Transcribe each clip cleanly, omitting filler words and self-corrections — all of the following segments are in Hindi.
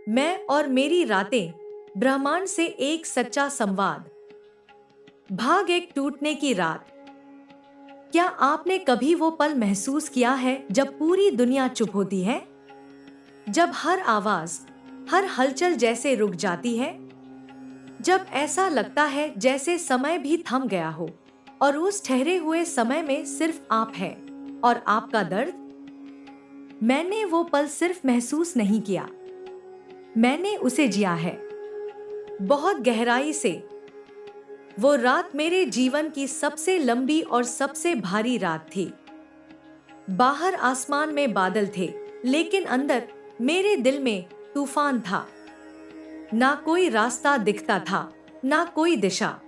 मैं और मेरी रातें, ब्रह्मांड से एक सच्चा संवाद। भाग एक, टूटने की रात। क्या आपने कभी वो पल महसूस किया है जब पूरी दुनिया चुप होती है? जब हर आवाज, हर हलचल जैसे रुक जाती है? जब ऐसा लगता है जैसे समय भी थम गया हो और उस ठहरे हुए समय में सिर्फ आप है और आपका दर्द? मैंने वो पल सिर्फ महसूस नहीं किया, मैंने उसे जिया है, बहुत गहराई से। वो रात मेरे जीवन की सबसे लंबी और सबसे भारी रात थी। बाहर आसमान में बादल थे, लेकिन अंदर मेरे दिल में तूफान था। ना कोई रास्ता दिखता था, ना कोई दिशा।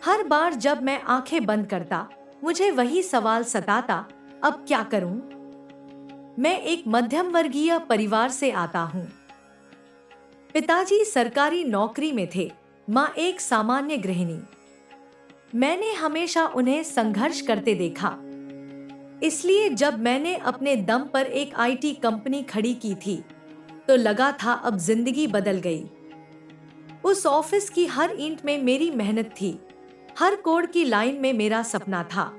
हर बार जब मैं आंखें बंद करता, मुझे वही सवाल सताता, अब क्या करूं? मैं एक मध्यम वर्गीय परिवार से आता हूं। पिताजी सरकारी नौकरी में थे, माँ एक सामान्य गृहिणी। मैंने हमेशा उन्हें संघर्ष करते देखा। इसलिए जब मैंने अपने दम पर एक आईटी कंपनी खड़ी की थी, तो लगा था अब जिंदगी बदल गई। उस ऑफिस की हर ईंट में मेरी मेहनत थी, हर कोड की लाइन में मेरा सपना था।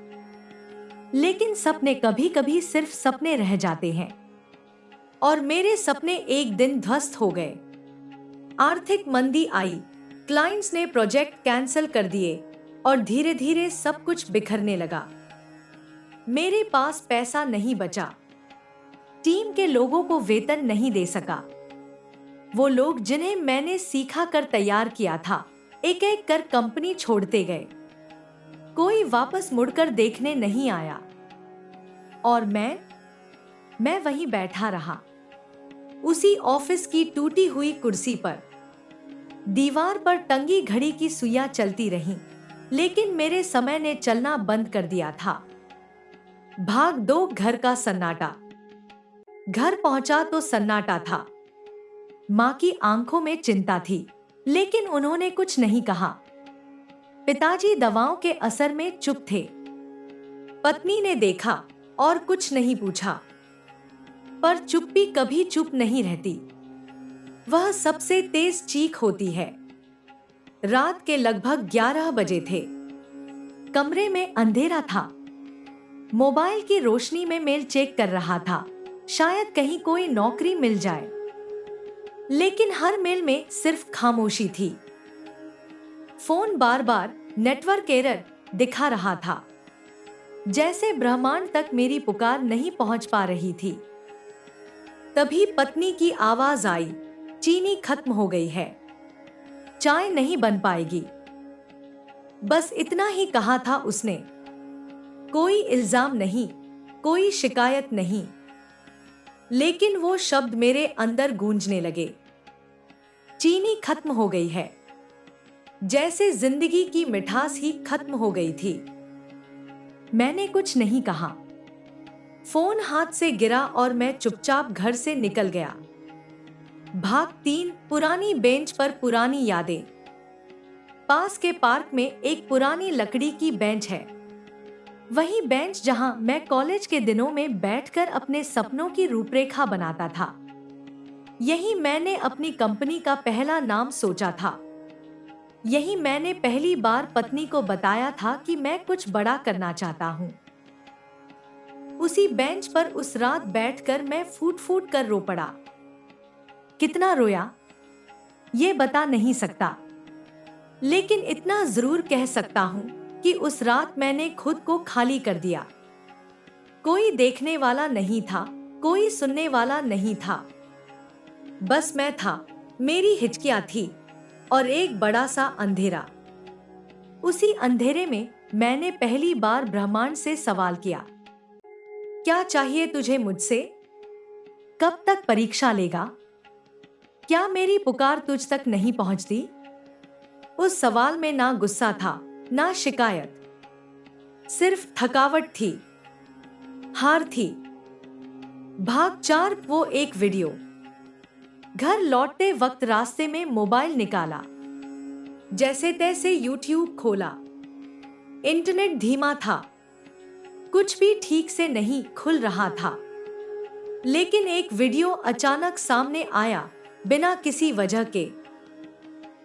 लेकिन सपने कभी-कभी सिर्फ सपने रह जाते हैं, और मेरे सपने एक दिन ध्वस्त हो गए। आर्थिक मंदी आई, क्लाइंट्स ने प्रोजेक्ट कैंसिल कर दिए और धीरे-धीरे सब कुछ बिखरने लगा। मेरे पास पैसा नहीं बचा, टीम के लोगों को वेतन नहीं दे सका। वो लोग जिन्हें मैंने सीखा कर तैयार किया था, एक एक कर कंपनी छोड़ते गए। कोई वापस मुड़कर देखने नहीं आया, और मैं वहीं बैठा रहा, उसी ऑफिस की टूटी हुई कुर्सी पर। दीवार पर टंगी घड़ी की सुइयां चलती रहीं, लेकिन मेरे समय ने चलना बंद कर दिया था। भाग दो, घर का सन्नाटा। घर पहुंचा तो सन्नाटा था। माँ की आंखों में चिंता थी, लेकिन उन्होंने कुछ नहीं कहा। पिताजी दवाओं के असर में चुप थे। पत्नी ने देखा और कुछ नहीं पूछा। पर चुप्पी कभी चुप नहीं रहती, वह सबसे तेज चीख होती है। रात के लगभग 11 बजे थे। कमरे में अंधेरा था। मोबाइल की रोशनी में मेल चेक कर रहा था, शायद कहीं कोई नौकरी मिल जाए। लेकिन हर मेल में सिर्फ खामोशी थी। फोन बार बार नेटवर्क एरर दिखा रहा था, जैसे ब्रह्मांड तक मेरी पुकार नहीं पहुंच पा रही थी। तभी पत्नी की आवाज आई, चीनी खत्म हो गई है, चाय नहीं बन पाएगी। बस इतना ही कहा था उसने। कोई इल्जाम नहीं, कोई शिकायत नहीं, लेकिन वो शब्द मेरे अंदर गूंजने लगे। चीनी खत्म हो गई है, जैसे जिंदगी की मिठास ही खत्म हो गई थी। मैंने कुछ नहीं कहा। फोन हाथ से गिरा और मैं चुपचाप घर से निकल गया। भाग 3, पुरानी बेंच पर पुरानी यादें। पास के पार्क में एक पुरानी लकड़ी की बेंच है। वही बेंच जहां मैं कॉलेज के दिनों में बैठकर अपने सपनों की रूपरेखा बनाता था। यही मैंने अपनी कंपनी का पहला नाम सोचा था। यही मैंने पहली बार पत्नी को बताया था कि मैं कुछ बड़ा करना चाहता हूँ। उसी बेंच पर उस रात बैठकर मैं फूट फूट कर रो पड़ा। कितना रोया, ये बता नहीं सकता, लेकिन इतना जरूर कह सकता हूँ कि उस रात मैंने खुद को खाली कर दिया। कोई देखने वाला नहीं था, कोई सुनने वाला नहीं था। बस मैं था, मेरी हिचकियां थी, और एक बड़ा सा अंधेरा। उसी अंधेरे में मैंने पहली बार ब्रह्मांड से सवाल किया, क्या चाहिए तुझे मुझसे? कब तक परीक्षा लेगा? क्या मेरी पुकार तुझ तक नहीं पहुंचती? उस सवाल में ना गुस्सा था, ना शिकायत, सिर्फ थकावट थी, हार थी। भाग 4, वो एक वीडियो। घर लौटते वक्त रास्ते में मोबाइल निकाला, जैसे तैसे यूट्यूब खोला। इंटरनेट धीमा था, कुछ भी ठीक से नहीं खुल रहा था। लेकिन एक वीडियो अचानक सामने आया, बिना किसी वजह के।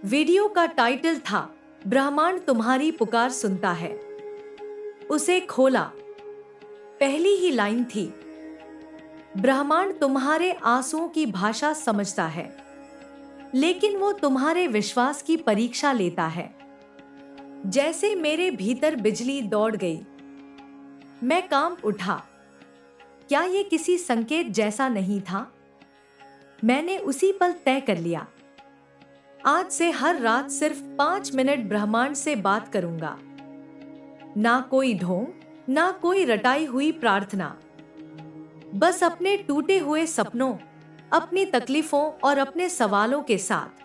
वीडियो का टाइटल था ब्रह्मांड तुम्हारी पुकार सुनता है। उसे खोला। पहली ही लाइन थी, ब्रह्मांड तुम्हारे आंसुओं की भाषा समझता है, लेकिन वो तुम्हारे विश्वास की परीक्षा लेता है। जैसे मेरे भीतर बिजली दौड़ गई। मैं कांप उठा। क्या ये किसी संकेत जैसा नहीं था? मैंने उसी पल तय कर लिया, आज से हर रात सिर्फ 5 मिनट ब्रह्मांड से बात करूंगा। ना कोई ढोंग, ना कोई रटाई हुई प्रार्थना, बस अपने टूटे हुए सपनों, अपनी तकलीफों और अपने सवालों के साथ।